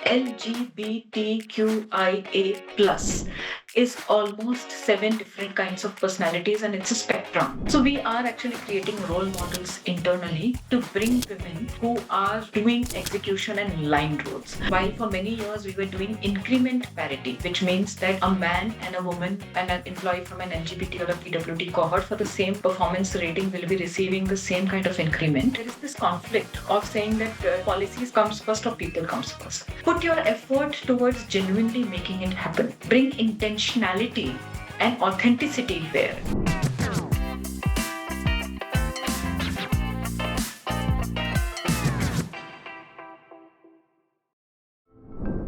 LGBTQIA plus is almost 7 different kinds of personalities, and it's a spectrum. So we are actually creating role models internally to bring women who are doing execution and line roles. While for many years we were doing increment parity, which means that a man and a woman and an employee from an LGBT or a PWD cohort for the same performance rating will be receiving the same kind of increment. There is this conflict of saying that policies comes first or people comes first. Put your effort towards genuinely making it happen. Bring intentionality and authenticity there.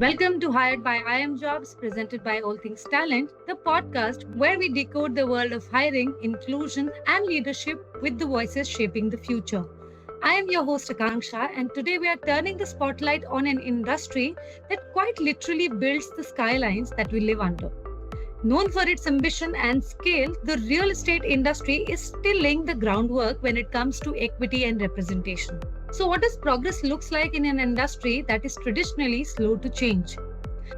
Welcome to Hired by iimjobs, presented by All Things Talent, the podcast where we decode the world of hiring, inclusion, and leadership with the voices shaping the future. I am your host Akanksha, and today we are turning the spotlight on an industry that quite literally builds the skylines that we live under. Known for its ambition and scale, the real estate industry is still laying the groundwork when it comes to equity and representation. So, what does progress looks like in an industry that is traditionally slow to change?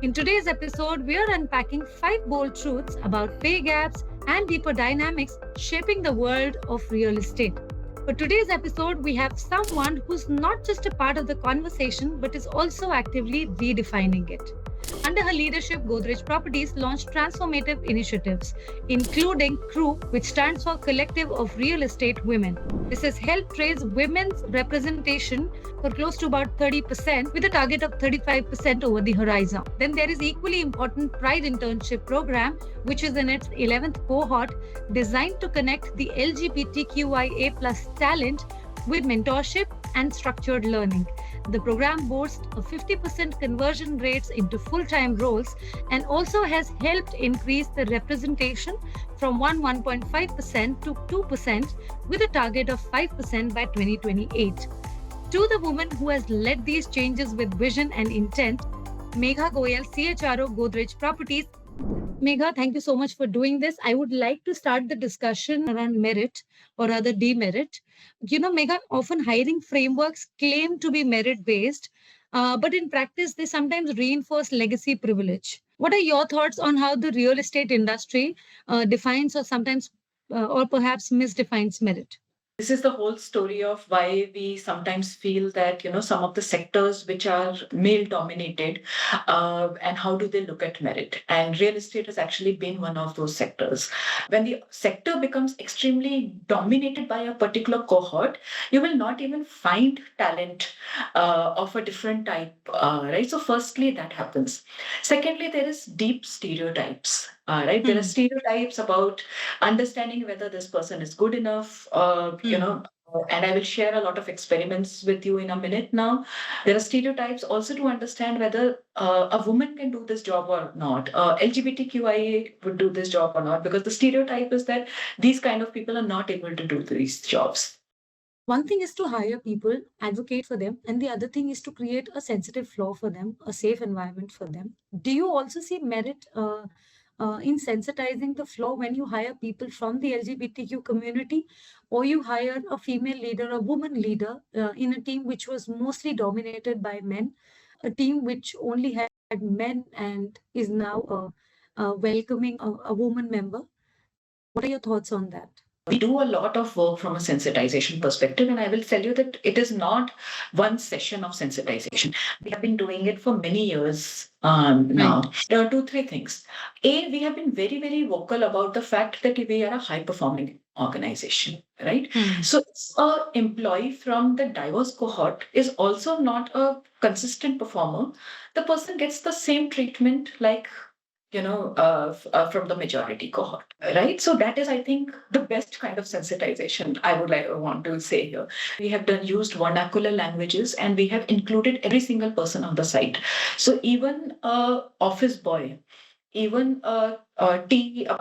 In today's episode, we are unpacking 5 bold truths about pay gaps and deeper dynamics shaping the world of real estate. For today's episode, we have someone who's not just a part of the conversation but is also actively redefining it. Under her leadership, Godrej Properties launched transformative initiatives, including CHRO, which stands for Collective of Real Estate Women. This has helped raise women's representation for close to about 30%, with a target of 35% over the horizon. Then there is equally important Pride Internship Program, which is in its 11th cohort, designed to connect the LGBTQIA plus talent with mentorship and structured learning. The program boasts a 50% conversion rates into full-time roles and also has helped increase the representation from 1.5% to 2% with a target of 5% by 2028. To the woman who has led these changes with vision and intent, Megha Goel, CHRO, Godrej Properties. Megha, thank you so much for doing this. I would like to start the discussion around merit or rather demerit. Megha, often hiring frameworks claim to be merit based, but in practice, they sometimes reinforce legacy privilege. What are your thoughts on how the real estate industry defines or sometimes or perhaps misdefines merit? This is the whole story of why we sometimes feel that some of the sectors which are male dominated, and how do they look at merit, and real estate has actually been one of those sectors. When the sector becomes extremely dominated by a particular cohort, you will not even find talent of a different type, right? So firstly that happens. Secondly, there is deep stereotypes. Right, there are stereotypes about understanding whether this person is good enough, and I will share a lot of experiments with you in a minute now. There are stereotypes also to understand whether a woman can do this job or not, LGBTQIA would do this job or not, because the stereotype is that these kind of people are not able to do these jobs. One thing is to hire people, advocate for them, and the other thing is to create a sensitive floor for them, a safe environment for them. Do you also see merit in sensitizing the floor when you hire people from the LGBTQ community, or you hire a female leader, a woman leader in a team which was mostly dominated by men, a team which only had men and is now welcoming a woman member? What are your thoughts on that? We do a lot of work from a sensitization perspective, and I will tell you that it is not one session of sensitization. We have been doing it for many years now. There are 2, 3 things. A, we have been very, very vocal about the fact that we are a high performing organization, right? So, an employee from the diverse cohort is also not a consistent performer. The person gets the same treatment like from the majority cohort, right? So that is, I think, the best kind of sensitization I would want to say here. We have used vernacular languages, and we have included every single person on the site. So even a office boy, even a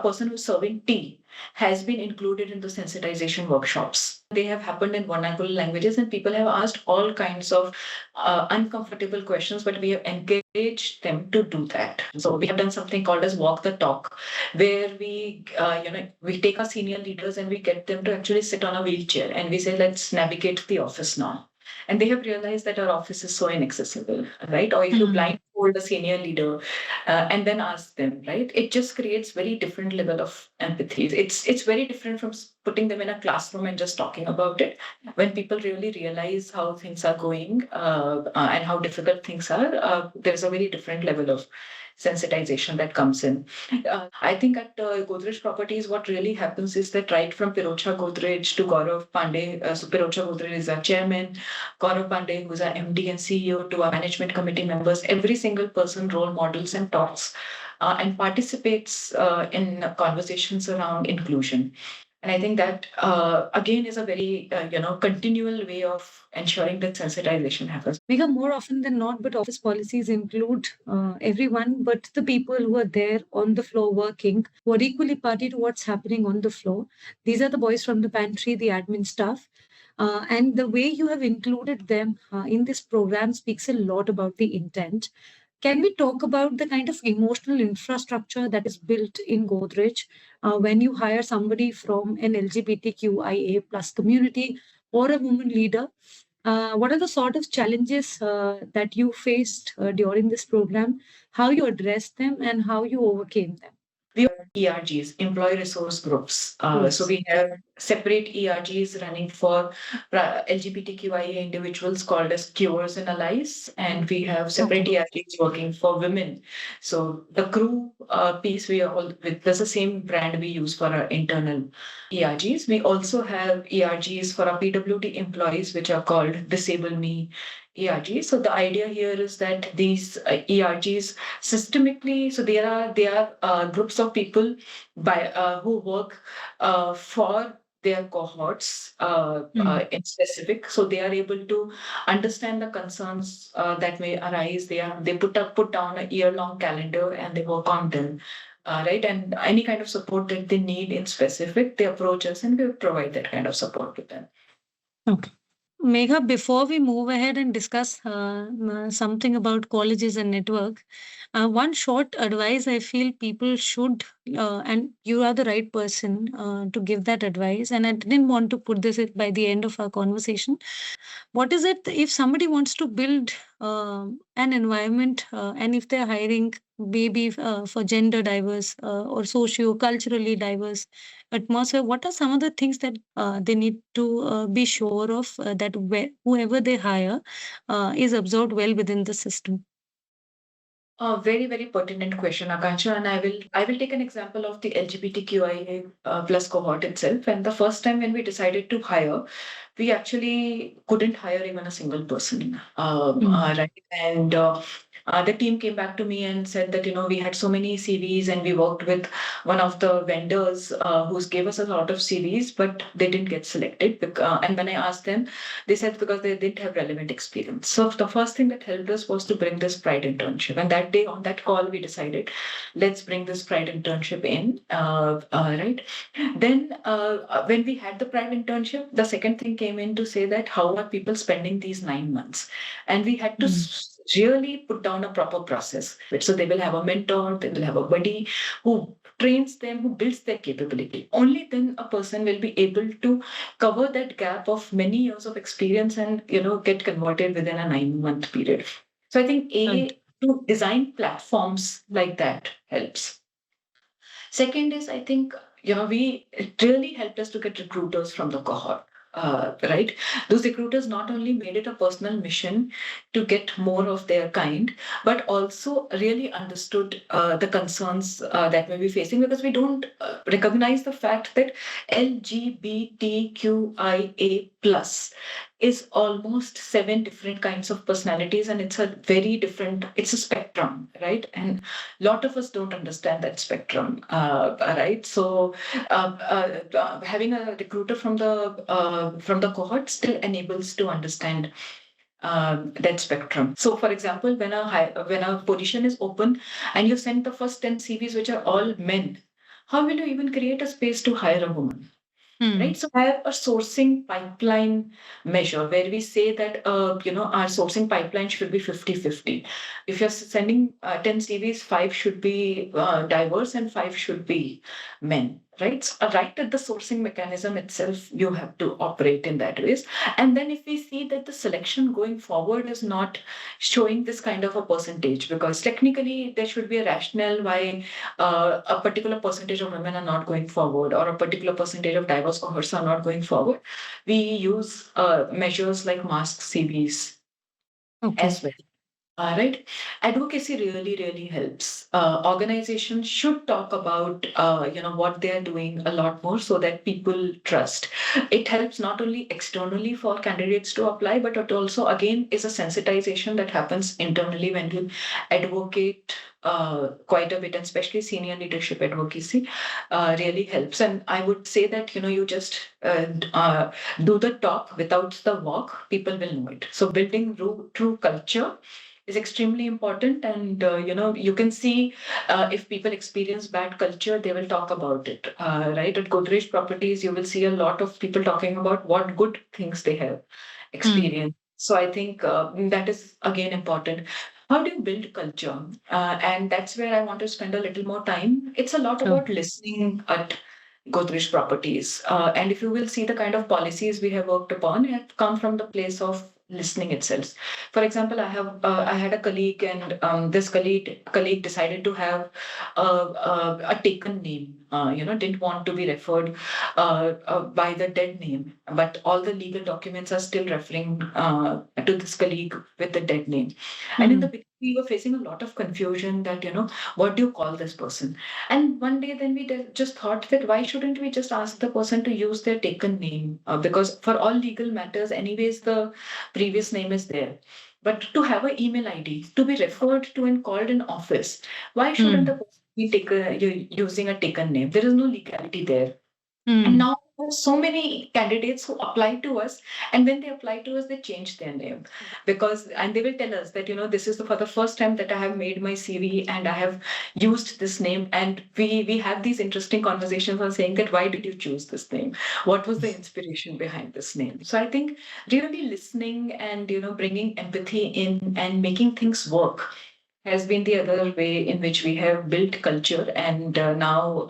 person who's serving tea has been included in the sensitization workshops. They have happened in vernacular languages, and people have asked all kinds of uncomfortable questions, but we have encouraged them to do that. So we have done something called as walk the talk, where we take our senior leaders and we get them to actually sit on a wheelchair, and we say, let's navigate the office now. And they have realized that our office is so inaccessible, right? Or if you blindfold hold a senior leader, and then ask them, right? It just creates very different level of empathy. It's very different from putting them in a classroom and just talking about it. When people really realize how things are going, and how difficult things are, there's a very different level of sensitization that comes in. I think at Godrej Properties, what really happens is that right from Pirocha Godrej to Gaurav Pandey, so Pirocha Godrej is our chairman, Gaurav Pandey, who's our MD and CEO, to our management committee members, every single person role models and talks and participates in conversations around inclusion. And I think that again is a very continual way of ensuring that sensitization happens. Megha, more often than not, but office policies include everyone, but the people who are there on the floor working, who are equally party to what's happening on the floor. These are the boys from the pantry, the admin staff. And the way you have included them in this program speaks a lot about the intent. Can we talk about the kind of emotional infrastructure that is built in Godrej when you hire somebody from an LGBTQIA plus community or a woman leader? What are the sort of challenges that you faced during this program, how you addressed them, and how you overcame them? We have ERGs, employee resource groups. So we have separate ERGs running for LGBTQIA individuals called as cures and allies, and we have separate ERGs working for women. So the crew piece, we are all with, that's the same brand we use for our internal ERGs. We also have ERGs for our PWD employees, which are called Disable Me ERGs. So the idea here is that these ERGs systemically, so there are groups of people who work for their cohorts in specific, so they are able to understand the concerns that may arise. They put down a year-long calendar and they work on them. Right, and any kind of support that they need in specific, they approach us and we provide that kind of support to them. Okay. Megha, before we move ahead and discuss something about colleges and network, one short advice I feel people should, and you are the right person to give that advice. And I didn't want to put this at by the end of our conversation. What is it if somebody wants to build an environment and if they're hiring maybe for gender diverse or socio culturally diverse atmosphere, what are some of the things that they need to be sure of that whoever they hire is absorbed well within the system? A very, very pertinent question, Akansha, and I will take an example of the LGBTQIA plus cohort itself. And the first time when we decided to hire, we actually couldn't hire even a single person. Right, and the team came back to me and said that we had so many CVs and we worked with one of the vendors who gave us a lot of CVs, but they didn't get selected. And when I asked them, they said because they didn't have relevant experience. So the first thing that helped us was to bring this Pride internship. And that day on that call, we decided, let's bring this Pride internship in. Right. Then when we had the Pride internship, the second thing came in to say that how are people spending these 9 months? And we had to really put down a proper process. So they will have a mentor, they will have a buddy who trains them, who builds their capability. Only then a person will be able to cover that gap of many years of experience and get converted within a 9-month period. So I think to design platforms like that helps. Second is, I think it really helped us to get recruiters from the cohort. Right, those recruiters not only made it a personal mission to get more of their kind, but also really understood the concerns that may be facing, because we don't recognize the fact that LGBTQIA plus is almost 7 different kinds of personalities, and it's a spectrum, right? And a lot of us don't understand that spectrum, right? So having a recruiter from the cohort still enables to understand that spectrum. So, for example, when a position is open and you send the first 10 CVs, which are all men, how will you even create a space to hire a woman? Right. So I have a sourcing pipeline measure where we say that, our sourcing pipeline should be 50-50. If you're sending 10 CVs, 5 should be diverse and 5 should be men. right? So, right at the sourcing mechanism itself, you have to operate in that ways. And then if we see that the selection going forward is not showing this kind of a percentage, because technically there should be a rationale why a particular percentage of women are not going forward, or a particular percentage of diverse cohorts are not going forward. We use measures like mask CVs Okay. as well. Right. Advocacy really, really helps. Organizations should talk about, what they are doing a lot more so that people trust. It helps not only externally for candidates to apply, but it also, again, is a sensitization that happens internally when you advocate quite a bit, and especially senior leadership advocacy really helps. And I would say that, you just do the talk without the walk, people will know it. So building true culture is extremely important, and you can see if people experience bad culture, they will talk about it, right? At Godrej Properties, you will see a lot of people talking about what good things they have Hmm. experienced. So I think that is again important. How do you build culture? And that's where I want to spend a little more time. It's a lot Sure. about listening at Godrej Properties. And if you will see the kind of policies we have worked upon, it have come from the place of listening itself. For example, I had a colleague, and this colleague decided to have a taken name. Didn't want to be referred by the dead name, but all the legal documents are still referring to this colleague with the dead name. And in the Hmm. beginning, we were facing a lot of confusion that what do you call this person? And one day, then we just thought that why shouldn't we just ask the person to use their taken name? Because for all legal matters, anyways, the previous name is there. But to have an email ID, to be referred to and called in office, why shouldn't Hmm. the person be using a taken name? There is no legality there. And Hmm. now there are so many candidates who apply to us, and when they apply to us, they change their name and they will tell us that this is for the first time that I have made my CV and I have used this name. And we have these interesting conversations on saying that why did you choose this name? What was the inspiration behind this name? So I think really listening and bringing empathy in and making things work has been the other way in which we have built culture, and now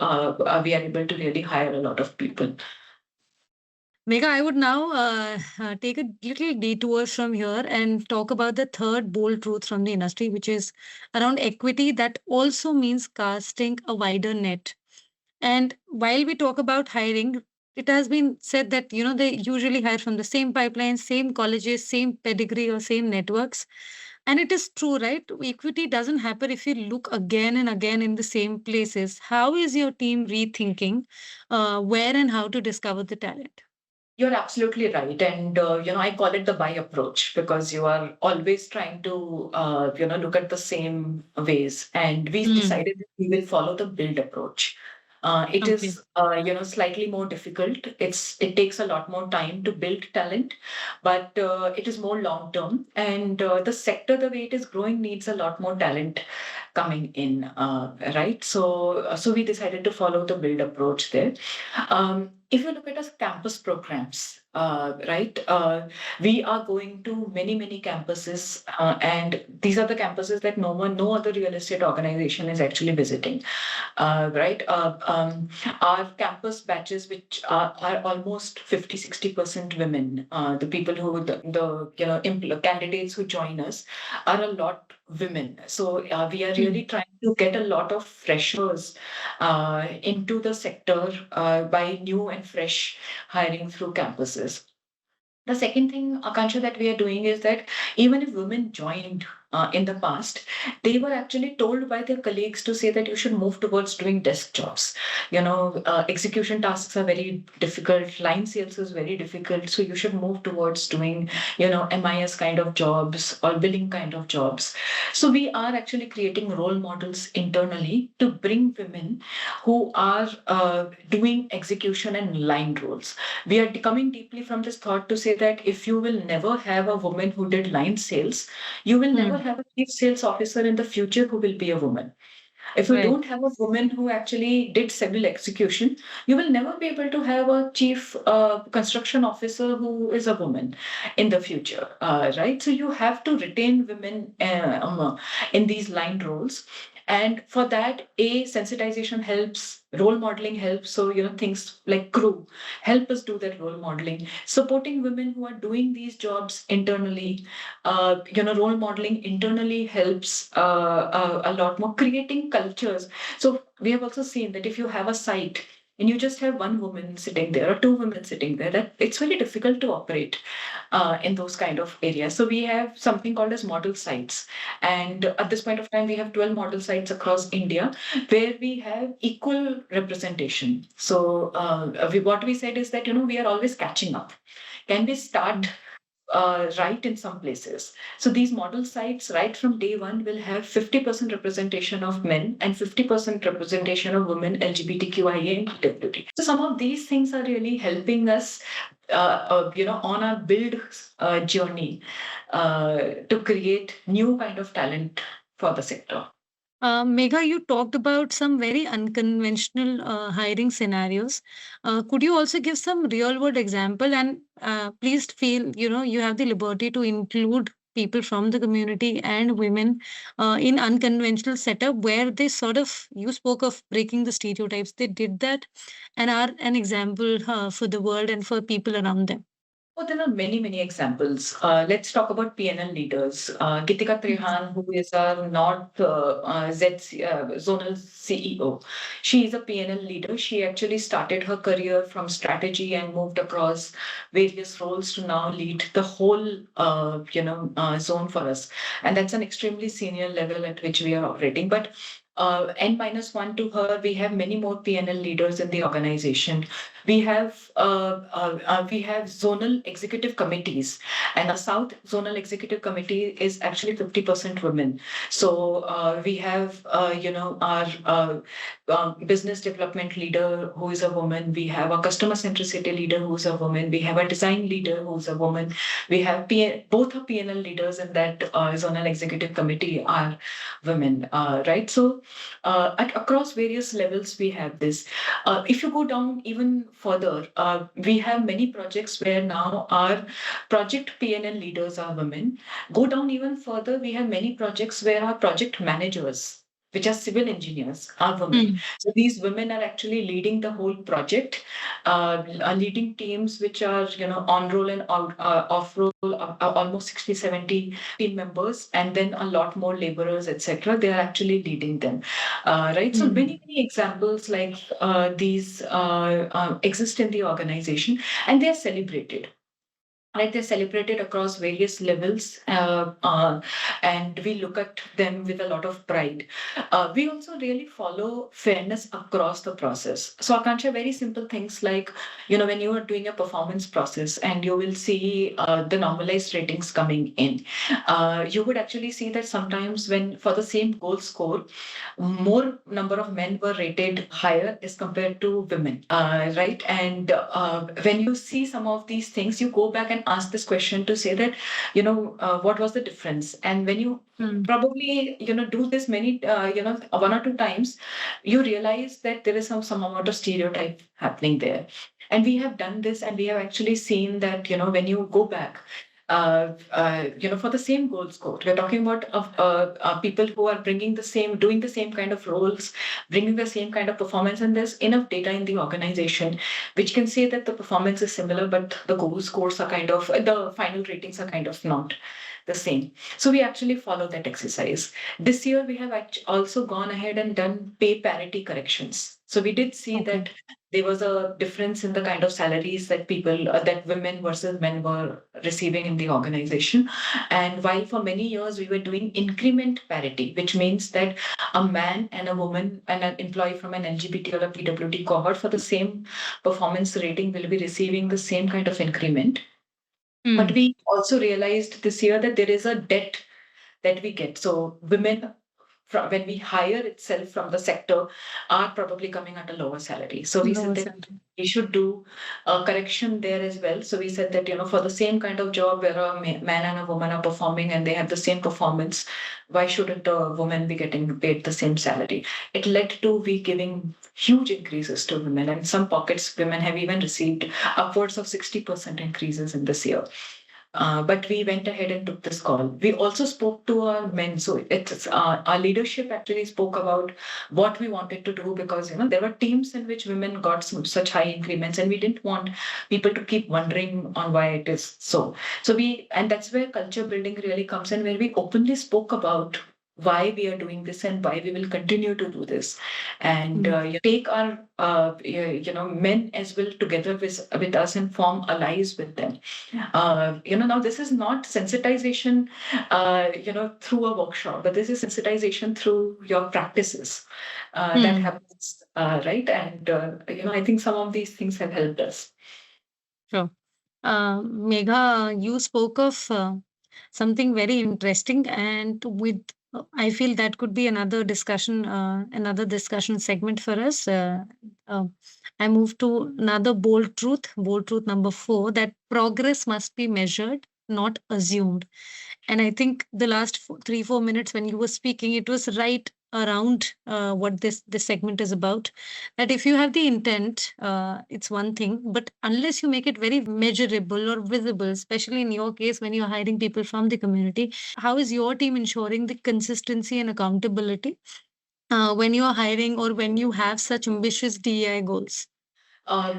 we are able to really hire a lot of people. Megha, I would now take a little detour from here and talk about the third bold truth from the industry, which is around equity. That also means casting a wider net. And while we talk about hiring, it has been said that they usually hire from the same pipeline, same colleges, same pedigree, or same networks. And it is true, right? Equity doesn't happen if you look again and again in the same places. How is your team rethinking where and how to discover the talent? You're absolutely right. And, I call it the buy approach, because you are always trying to, look at the same ways. And we Hmm. decided that we will follow the build approach. It Okay. is, slightly more difficult. It takes a lot more time to build talent, but it is more long term. And the sector, the way it is growing, needs a lot more talent coming in, right? So we decided to follow the build approach there. If you look at us campus programs, right, we are going to many, many campuses, and these are the campuses that no other real estate organization is actually visiting, right? Our campus batches, which are almost 50-60% women, the people who, candidates who join us are a lot women. So we are Hmm. really trying to get a lot of freshers into the sector by new and fresh hiring through campuses. The second thing, Akansha, that we are doing is that even if women joined in the past, they were actually told by their colleagues to say that you should move towards doing desk jobs. Execution tasks are very difficult, line sales is very difficult, so you should move towards doing, MIS kind of jobs or billing kind of jobs. So we are actually creating role models internally to bring women who are doing execution and line roles. We are coming deeply from this thought to say that if you will never have a woman who did line sales, you will never Hmm. have a chief sales officer in the future who will be a woman. If you Right. don't have a woman who actually did civil execution, you will never be able to have a chief construction officer who is a woman in the future, right? So you have to retain women in these line roles. And for that, sensitization helps, role modeling helps. So, things like crew help us do that role modeling, supporting women who are doing these jobs internally. Role modeling internally helps a lot more, creating cultures. So we have also seen that if you have a site and you just have one woman sitting there or two women sitting there, that it's very difficult to operate in those kind of areas. So we have something called as model sites. And at this point of time, we have 12 model sites across India where we have equal representation. So what we said is that, we are always catching up. Can we start right in some places? So these model sites, right from day one, will have 50% representation of men and 50% representation of women, LGBTQIA and PWD. So some of these things are really helping us, on our build journey to create new kind of talent for the sector. Megha, you talked about some very unconventional hiring scenarios. Could you also give some real world example? And please feel, you have the liberty to include people from the community and women in unconventional setup where they sort of, you spoke of breaking the stereotypes. They did that and are an example for the world and for people around them. Oh, there are many, many examples. Let's talk about PNL leaders. Gitika Trehan, who is our North zonal CEO. She is a PNL leader. She actually started her career from strategy and moved across various roles to now lead the whole, zone for us. And that's an extremely senior level at which we are operating. But N minus one to her, we have many more PNL leaders in the organization. We have zonal executive committees, and our South Zonal Executive Committee is actually 50% women. So we have our business development leader who is a woman. We have a customer centricity leader who is a woman. We have a design leader who is a woman. We have both our PNL leaders in that zonal executive committee are women, right? So across various levels, we have this. If you go down even further, we have many projects where now our project PNL leaders are women. Go down even further, we have many projects where our project managers, which are civil engineers, are women. So these women are actually leading the whole project, are leading teams which are, on roll and off roll, almost 60, 70 team members, and then a lot more laborers, etc. They are actually leading them. Right. So many examples like these exist in the organization, and they are celebrated. Right, they're celebrated across various levels, and we look at them with a lot of pride. We also really follow fairness across the process. So, Akansha, very simple things like, when you are doing a performance process and you will see the normalized ratings coming in, you would actually see that sometimes when for the same goal score, more number of men were rated higher as compared to women, right? And when you see some of these things, you go back and ask this question to say that, what was the difference? And when you probably, do this many, one or two times, you realize that there is some amount of stereotype happening there. And we have done this, and we have actually seen that, when you go back, for the same goal score. We're talking about people who are doing the same kind of roles, bringing the same kind of performance, and there's enough data in the organization which can say that the performance is similar, but the goal scores are the final ratings are kind of not the same. So we actually follow that exercise. This year, we have also gone ahead and done pay parity corrections. So we did see that there was a difference in the kind of salaries that that women versus men were receiving in the organization. And while for many years we were doing increment parity, which means that a man and a woman and an employee from an LGBT or a PWD cohort for the same performance rating will be receiving the same kind of increment. But we also realized this year that there is a debt that we get. So women, when we hire itself from the sector, are probably coming at a lower salary. So we said that we should do a correction there as well. So we said that, for the same kind of job where a man and a woman are performing and they have the same performance, why shouldn't a woman be getting paid the same salary? It led to we giving huge increases to women. And in some pockets, women have even received upwards of 60% increases in this year. But we went ahead and took this call. We also spoke to our men. So it's our leadership actually spoke about what we wanted to do, because there were teams in which women got such high increments, and we didn't want people to keep wondering on why it is so. And that's where culture building really comes in, where we openly spoke about why we are doing this and why we will continue to do this, and take our men as well together with us and form allies with them. Now this is not sensitization, through a workshop, but this is sensitization through your practices that happens, right? And I think some of these things have helped us. Sure. Megha, you spoke of something very interesting, and with I feel that could be another discussion segment for us. Uh, I move to another bold truth number 4, that progress must be measured, not assumed. And I think the last 3 4 minutes when you were speaking, it was right around what this segment is about. That if you have the intent, it's one thing, but unless you make it very measurable or visible, especially in your case when you're hiring people from the community, how is your team ensuring the consistency and accountability when you are hiring or when you have such ambitious DEI goals?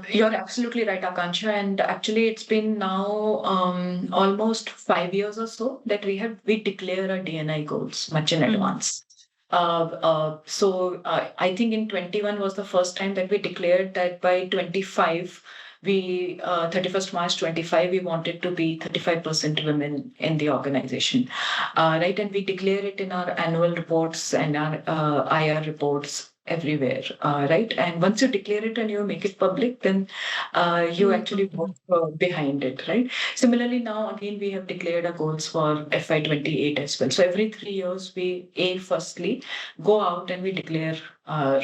You're absolutely right, Akansha. And actually, it's been now almost 5 years or so that we declare our DNI goals much in advance. I think in 21 was the first time that we declared that by 25, 31st March 25, we wanted to be 35% women in the organization. Right. And we declare it in our annual reports and our IR reports everywhere, right? And once you declare it and you make it public, then you actually work behind it, right? Similarly, now again we have declared our goals for FY28 as well. So every 3 years, we firstly go out and we declare our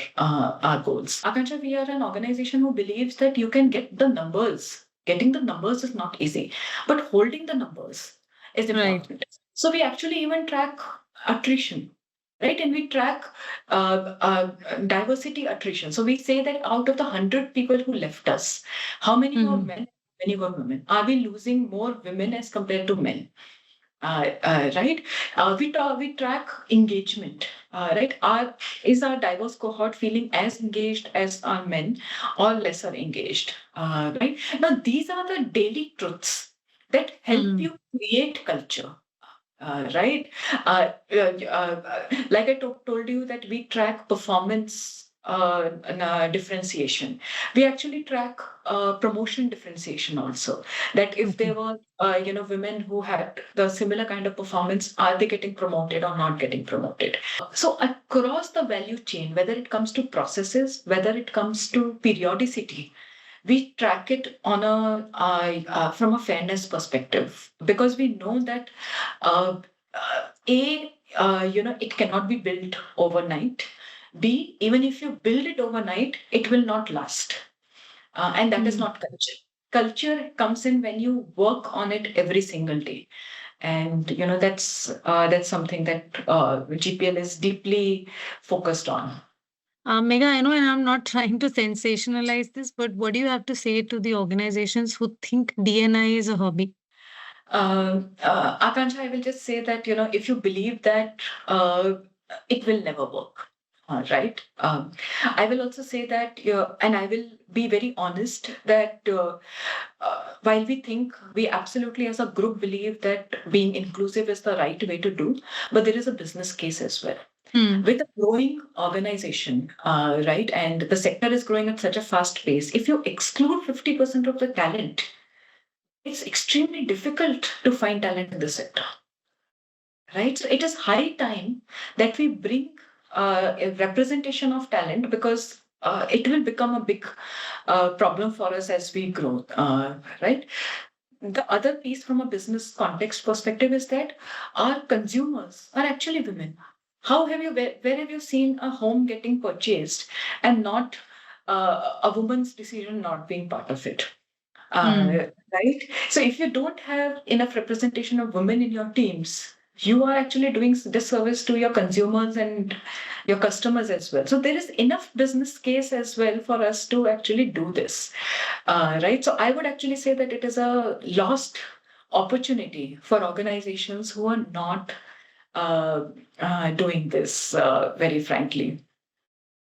goals. Akansha, we are an organization who believes that you can get the numbers. Getting the numbers is not easy, but holding the numbers is important. Right. So we actually even track attrition, right? And we track diversity attrition. So we say that out of the 100 people who left us, how many were men, how many were women? Are we losing more women as compared to men? Right? We track engagement. Right? Is our diverse cohort feeling as engaged as our men or lesser engaged? Right? Now, these are the daily truths that help you create culture. Right? Like I told you that we track performance differentiation. We actually track promotion differentiation also. That if there were, women who had the similar kind of performance, are they getting promoted or not getting promoted? So across the value chain, whether it comes to processes, whether it comes to periodicity, we track it on from a fairness perspective, because we know that uh, it cannot be built overnight. B, even if you build it overnight, it will not last, and that is not culture. Culture comes in when you work on it every single day, and that's something that GPL is deeply focused on. Megha, I know, and I'm not trying to sensationalize this, but what do you have to say to the organizations who think DNI is a hobby? Akansha, I will just say that, if you believe that it will never work, right? I will also say that, and I will be very honest that while we absolutely as a group believe that being inclusive is the right way to do, but there is a business case as well. With a growing organization, right, and the sector is growing at such a fast pace, if you exclude 50% of the talent, it's extremely difficult to find talent in the sector, right? So it is high time that we bring a representation of talent, because it will become a big problem for us as we grow, right? The other piece from a business context perspective is that our consumers are actually women. Where have you seen a home getting purchased and not a woman's decision not being part of it? Right? So if you don't have enough representation of women in your teams, you are actually doing disservice to your consumers and your customers as well. So there is enough business case as well for us to actually do this, right? So I would actually say that it is a lost opportunity for organizations who are not doing this, very frankly.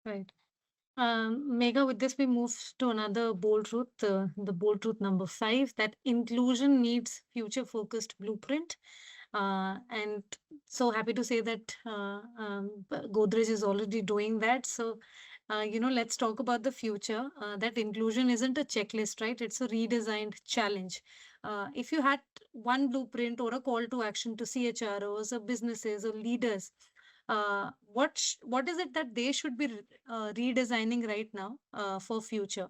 Right. Megha, with this, we move to another bold truth, the bold truth number 5, that inclusion needs future focused blueprint. And so happy to say that Godrej is already doing that. So, let's talk about the future. That inclusion isn't a checklist, right? It's a redesigned challenge. If you had one blueprint or a call to action to CHROs or businesses or leaders, what is it that they should be redesigning right now for future?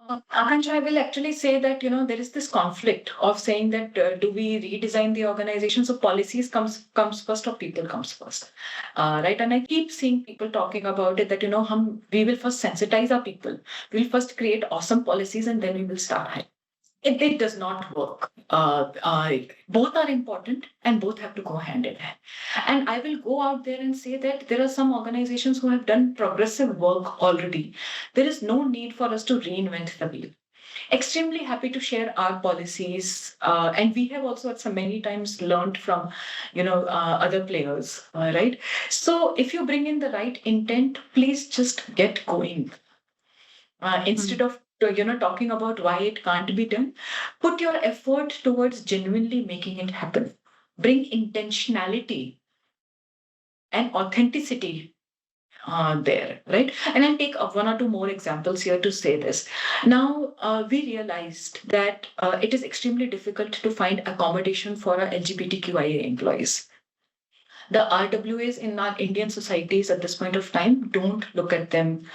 Akansh, I will actually say that there is this conflict of saying that do we redesign the organization? So policies comes first or people comes first, right? And I keep seeing people talking about it that we will first sensitize our people, we'll first create awesome policies, and then we will start hiring. It does not work. Both are important and both have to go hand in hand. And I will go out there and say that there are some organizations who have done progressive work already. There is no need for us to reinvent the wheel. Extremely happy to share our policies, and we have also at some many times learned from other players, right? So if you bring in the right intent, please just get going, instead of talking about why it can't be done. Put your effort towards genuinely making it happen. Bring intentionality and authenticity there, right? And I'll take one or two more examples here to say this. Now, we realized that it is extremely difficult to find accommodation for our LGBTQIA employees. The RWAs in our Indian societies at this point of time don't look at them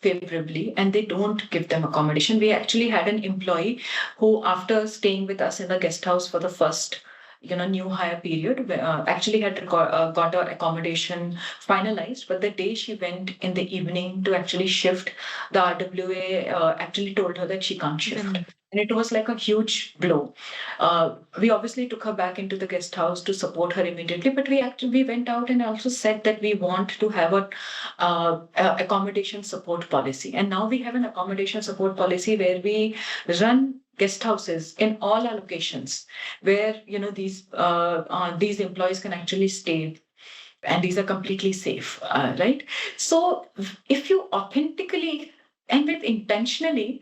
favorably, and they don't give them accommodation. We actually had an employee who, after staying with us in the guest house for the first new hire period, actually had got her accommodation finalized, but the day she went in the evening to actually shift, the RWA actually told her that she can't shift. And it was like a huge blow. We obviously took her back into the guest house to support her immediately, but we went out and also said that we want to have a accommodation support policy. And now we have an accommodation support policy where we run guest houses in all our locations where these employees can actually stay, and these are completely safe, right? So if you authentically and with intentionality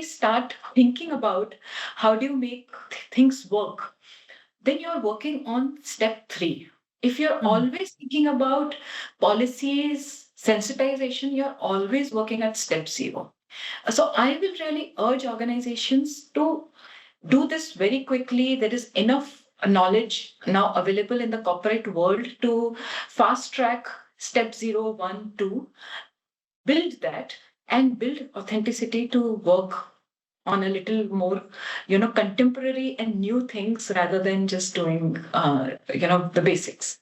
start thinking about how do you make things work, then you're working on step 3. If you're always thinking about policies sensitization, you're always working at step 0. So I will really urge organizations to do this very quickly. There is enough knowledge now available in the corporate world to fast track step 0, 1, 2, build that, and build authenticity to work on a little more, contemporary and new things rather than just doing, the basics.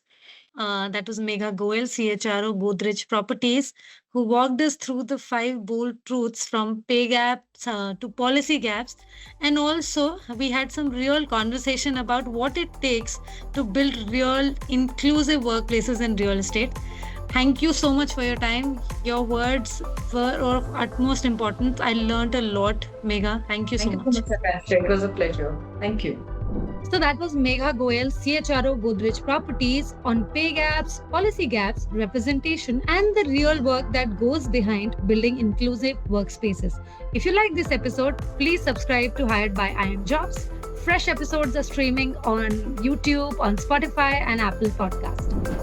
That was Megha Goel, CHRO, Godrej Properties, who walked us through the 5 bold truths from pay gaps to policy gaps. And also, we had some real conversation about what it takes to build real inclusive workplaces in real estate. Thank you so much for your time. Your words were of utmost importance. I learned a lot, Megha. Thank you so much. It was a pleasure. Thank you. So that was Megha Goel, CHRO, Godrej Properties, on pay gaps, policy gaps, representation, and the real work that goes behind building inclusive workspaces. If you like this episode, please subscribe to Hired by iimjobs. Fresh episodes are streaming on YouTube, on Spotify, and Apple Podcasts.